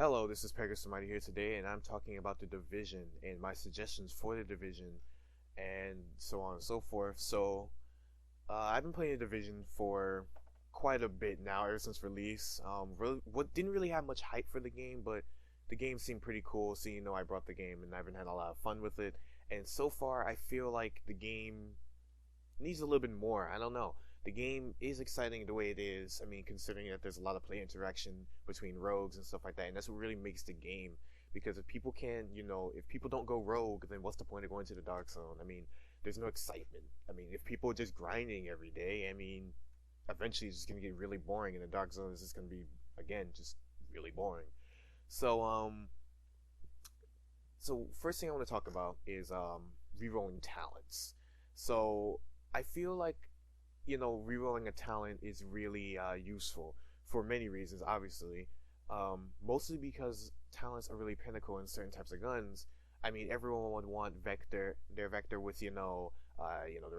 Hello, this is Pegasus Mighty here today, and I'm talking about the Division and my suggestions for the Division, and so on and so forth. I've been playing the Division for quite a bit now, ever since release. What didn't really have much hype for the game, but the game seemed pretty cool. So I brought the game, and I've been having a lot of fun with it. And so far, I feel like the game needs a little bit more. I don't know. The game is exciting the way it is. I mean, considering that there's a lot of player interaction between rogues and stuff like that, and that's what really makes the game. Because if people can, if people don't go rogue, then what's the point of going to the dark zone? I mean, there's no excitement. I mean, if people are just grinding every day, I mean, eventually it's just gonna get really boring, and the dark zone is just gonna be again just really boring. So um, so first thing I want to talk about is rerolling talents. So I feel like rerolling a talent is really useful for many reasons, obviously. Mostly because talents are really pinnacle in certain types of guns. I mean, everyone would want their vector with their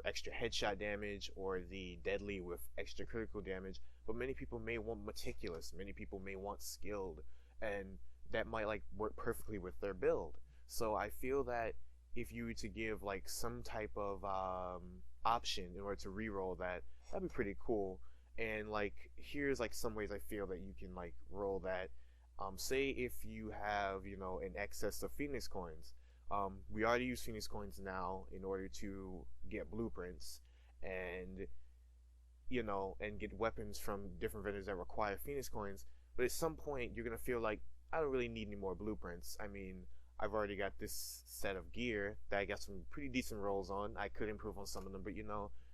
extra headshot damage or the deadly with extra critical damage. But many people may want meticulous. Many people may want skilled, and that might like work perfectly with their build. So I feel that if you were to give like some type of option in order to reroll that, that'd be pretty cool. And like here's like some ways I feel that you can like roll that. Say if you have an excess of Phoenix coins. We already use Phoenix coins now in order to get blueprints and and get weapons from different vendors that require Phoenix coins. But at some point you're gonna feel like I don't really need any more blueprints. I mean, I've already got this set of gear that I got some pretty decent rolls on. I could improve on some of them, but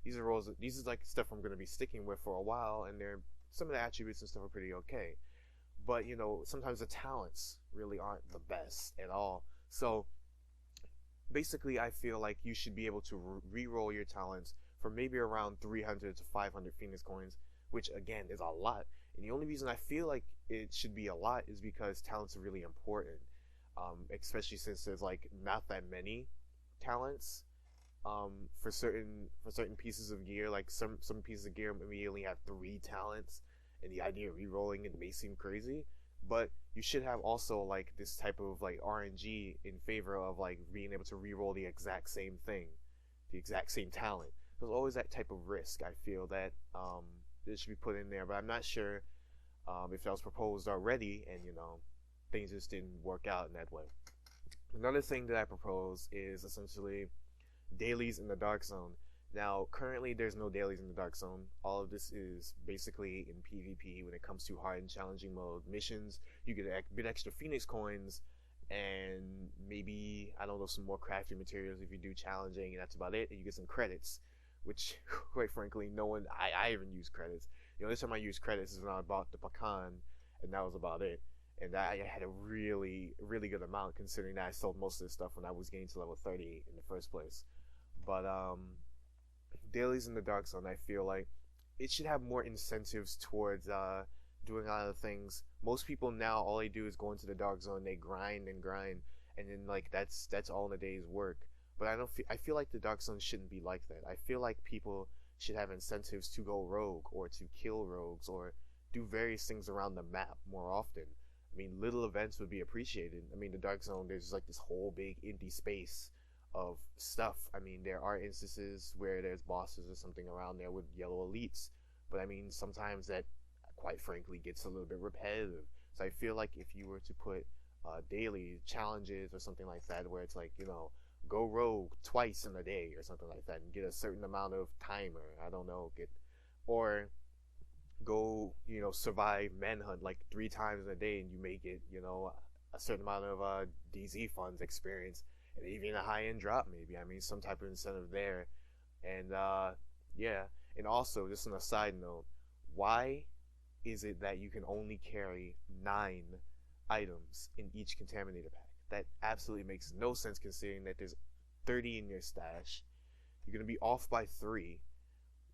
these are rolls. These is like stuff I'm going to be sticking with for a while, and they're some of the attributes and stuff are pretty okay. But sometimes the talents really aren't the best at all. So basically, I feel like you should be able to re-roll your talents for maybe around 300 to 500 Phoenix coins, which again is a lot. And the only reason I feel like it should be a lot is because talents are really important, especially since there's like not that many talents for certain pieces of gear. Like some pieces of gear maybe only have 3 talents, and the idea of re-rolling it may seem crazy, but you should have also like this type of like RNG in favor of like being able to re-roll the exact same thing, the exact same talent. There's always that type of risk. I feel that this should be put in there, but I'm not sure if that was proposed already, and things just didn't work out in that way. Another thing that I propose is essentially dailies in the dark zone. Now, currently, there's no dailies in the dark zone. All of this is basically in PvP when it comes to hard and challenging mode missions. You get a bit extra Phoenix coins and maybe, I don't know, some more crafting materials if you do challenging, and that's about it. And you get some credits, which, quite frankly, no one, I even use credits. The only time I use credits is when I bought the pecan, and that was about it. And I had a really, really good amount considering that I sold most of this stuff when I was getting to level 30 in the first place. But dailies in the dark zone, I feel like it should have more incentives towards doing a lot of things. Most people now, all they do is go into the dark zone, they grind and grind, and then like that's all in a day's work. But I feel like the dark zone shouldn't be like that. I feel like people should have incentives to go rogue or to kill rogues or do various things around the map more often. I mean, little events would be appreciated. I mean, the dark zone, there's like this whole big empty space of stuff. I mean, there are instances where there's bosses or something around there with yellow elites, but I mean, sometimes that, quite frankly, gets a little bit repetitive. So I feel like if you were to put daily challenges or something like that, where it's like, go rogue twice in a day or something like that, and get a certain amount of timer. I don't know, or go, survive manhunt like 3 times in a day, and you may get, a certain amount of DZ funds experience and even a high-end drop maybe. I mean, some type of incentive there. And yeah, and also just on a side note, why is it that you can only carry 9 items in each contaminator pack? That absolutely makes no sense considering that there's 30 in your stash. You're gonna be off by 3.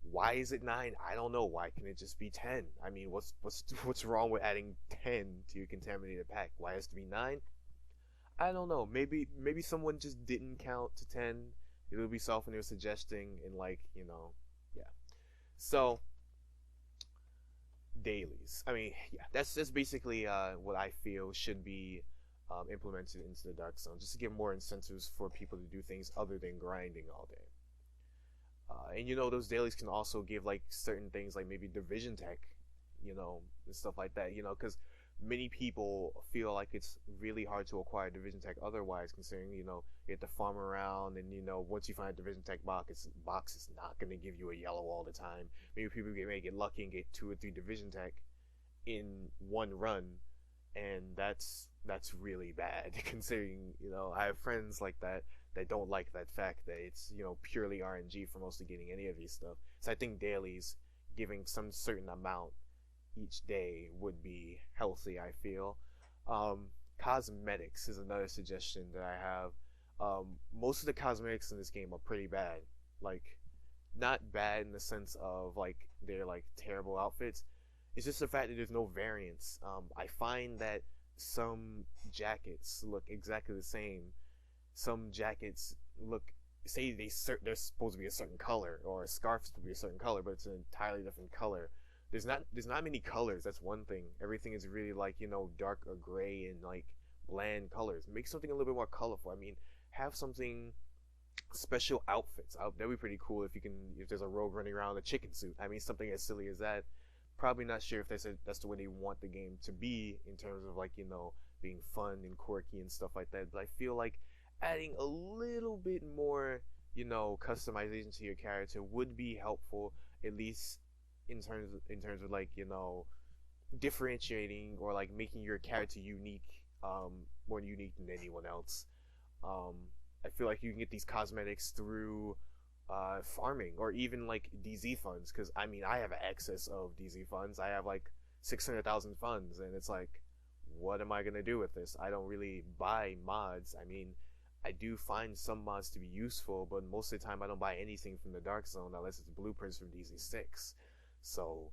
Why is it 9? I don't know. Why can it just be 10? I mean, what's wrong with adding 10 to your contaminated pack? Why has it to be 9? I don't know. Maybe someone just didn't count to 10. It'll be soft when they were suggesting, and like, yeah. So dailies. I mean, yeah, that's basically what I feel should be implemented into the Dark Zone, just to get more incentives for people to do things other than grinding all day. And those dailies can also give like certain things, like maybe division tech, and stuff like that. Because many people feel like it's really hard to acquire division tech otherwise, considering you have to farm around, and once you find a division tech box is not going to give you a yellow all the time. Maybe people may get lucky and get 2 or 3 division tech in one run, and that's really bad. Considering I have friends like that don't like that fact that it's purely RNG for mostly getting any of these stuff. So I think dailies giving some certain amount each day would be healthy, I feel. Cosmetics is another suggestion that I have. Most of the cosmetics in this game are pretty bad. Like, not bad in the sense of like they're like terrible outfits. It's just the fact that there's no variance. I find that some jackets look exactly the same. Some jackets look, say they're supposed to be a certain color, or a scarf supposed to be a certain color, but it's an entirely different color. There's not many colors. That's one thing. Everything is really like dark or gray and like bland colors. Make something a little bit more colorful. I mean, have something special outfits. That'd be pretty cool if there's a rogue running around in a chicken suit. I mean, something as silly as that. Probably not sure if that's the way they want the game to be in terms of like being fun and quirky and stuff like that. But I feel like adding a little bit more customization to your character would be helpful, at least in terms of like differentiating or like making your character unique, more unique than anyone else. I feel like you can get these cosmetics through farming, or even like DZ funds, because I mean I have an excess of DZ funds. I have like 600,000 funds, and it's like, what am I gonna do with this? I don't really buy mods. I mean, I do find some mods to be useful, but most of the time I don't buy anything from the Dark Zone unless it's blueprints from DZ6. So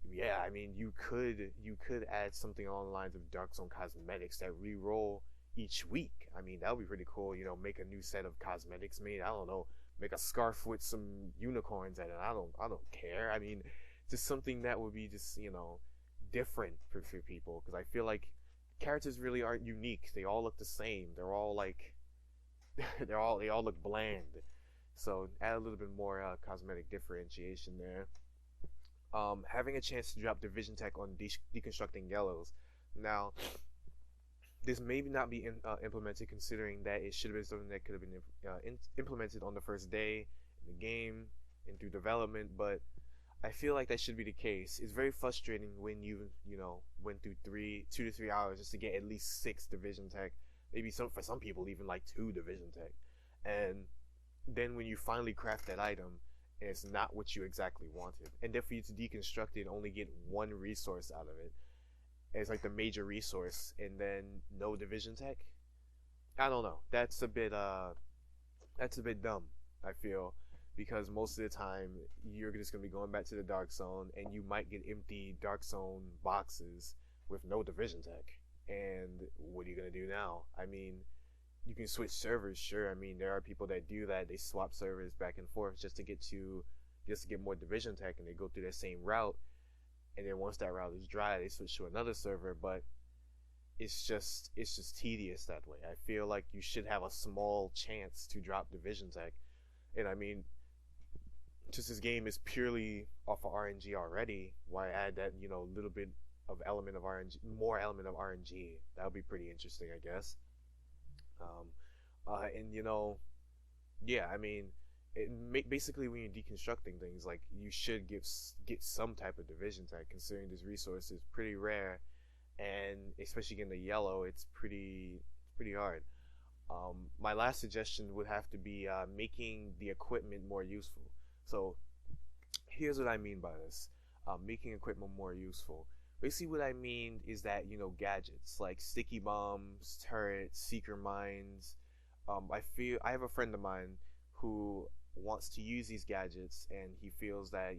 yeah, I mean, you could add something along the lines of Dark Zone cosmetics that re-roll each week. I mean, that would be pretty cool. Make a new set of cosmetics made. I don't know, make a scarf with some unicorns in it. I don't care. I mean, just something that would be just different for people, because I feel like characters really aren't unique. They all look the same. They're all like they all look bland. So add a little bit more cosmetic differentiation there. Having a chance to drop division tech on deconstructing yellows. Now, this may not be implemented, considering that it should have been something that could have been implemented on the first day in the game and through development, but I feel like that should be the case. It's very frustrating when you went through 2 to 3 hours just to get at least 6 division tech, maybe for some people even like 2 division tech, and then when you finally craft that item, and it's not what you exactly wanted, and then for you to deconstruct it and only get 1 resource out of it, as like the major resource, and then no division tech. I don't know. That's a bit dumb, I feel, because most of the time you're just gonna be going back to the Dark Zone, and you might get empty Dark Zone boxes with no division tech. And what are you gonna do now? I mean, you can switch servers, sure. I mean, there are people that do that. They swap servers back and forth just to get more division tech, and they go through that same route. And then once that route is dry, they switch to another server. But it's just tedious that way. I feel like you should have a small chance to drop division tech. And I mean, since this game is purely off of RNG already, why add that little bit of element of RNG, more element of RNG? That would be pretty interesting, I guess. And yeah, I mean, basically when you're deconstructing things, like, you should get some type of division tech, considering this resource is pretty rare, and especially in the yellow, it's pretty hard. My last suggestion would have to be making the equipment more useful. So here's what I mean by this: making equipment more useful. Basically, what I mean is that gadgets like sticky bombs, turrets, seeker mines. I have a friend of mine who wants to use these gadgets, and he feels that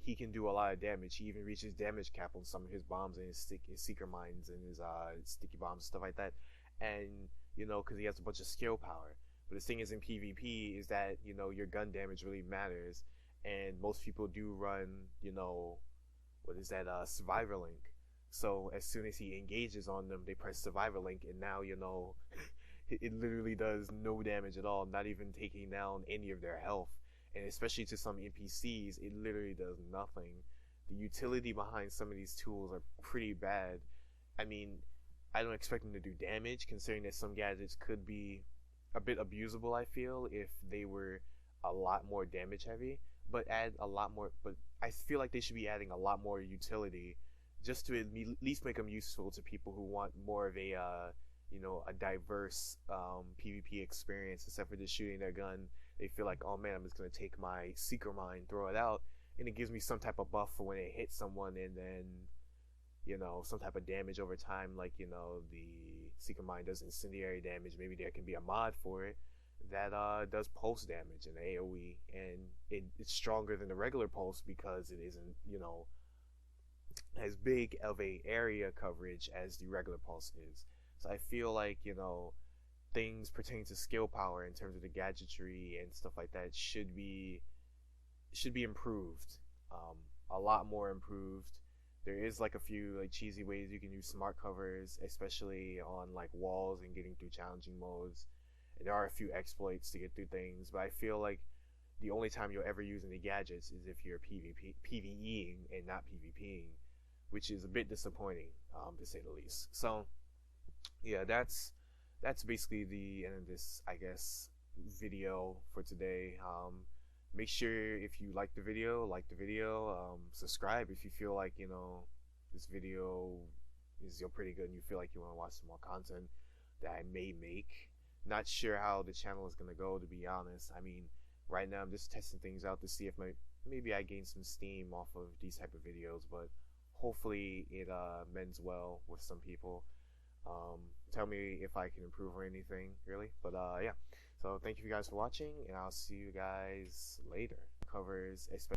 he can do a lot of damage. He even reaches damage cap on some of his bombs and his seeker mines and his sticky bombs and stuff like that. And because he has a bunch of skill power. But the thing is, in PvP, is that your gun damage really matters, and most people do run what is that, survivor link. So as soon as he engages on them, they press survivor link, and now it literally does no damage at all, not even taking down any of their health. And especially to some NPCs, it literally does nothing. The utility behind some of these tools are pretty bad. I mean, I don't expect them to do damage, considering that some gadgets could be a bit abusable, I feel, if they were a lot more damage heavy, but add a lot more. But I feel like they should be adding a lot more utility, just to at least make them useful to people who want more of a a diverse PvP experience. Instead for just shooting their gun, they feel like, oh man, I'm just gonna take my Seeker Mine, throw it out, and it gives me some type of buff for when it hits someone, and then some type of damage over time, like the Seeker Mine does incendiary damage. Maybe there can be a mod for it that does pulse damage and AoE, and it's stronger than the regular pulse because it isn't as big of a area coverage as the regular pulse is. So I feel like things pertaining to skill power in terms of the gadgetry and stuff like that should be improved, a lot more improved. There is like a few like cheesy ways you can use smart covers, especially on like walls and getting through challenging modes. And there are a few exploits to get through things, but I feel like the only time you'll ever use any gadgets is if you're PvEing and not PvPing, which is a bit disappointing, to say the least. So yeah, that's basically the end of this, I guess, video for today. Make sure if you like the video, subscribe if you feel like this video is pretty good and you feel like you want to watch some more content that I may make. Not sure how the channel is gonna go, to be honest. I mean, right now I'm just testing things out to see if maybe I gain some steam off of these type of videos, but hopefully it mends well with some people. Tell me if I can improve or anything, really. But yeah, so thank you guys for watching, and I'll see you guys later. Covers especially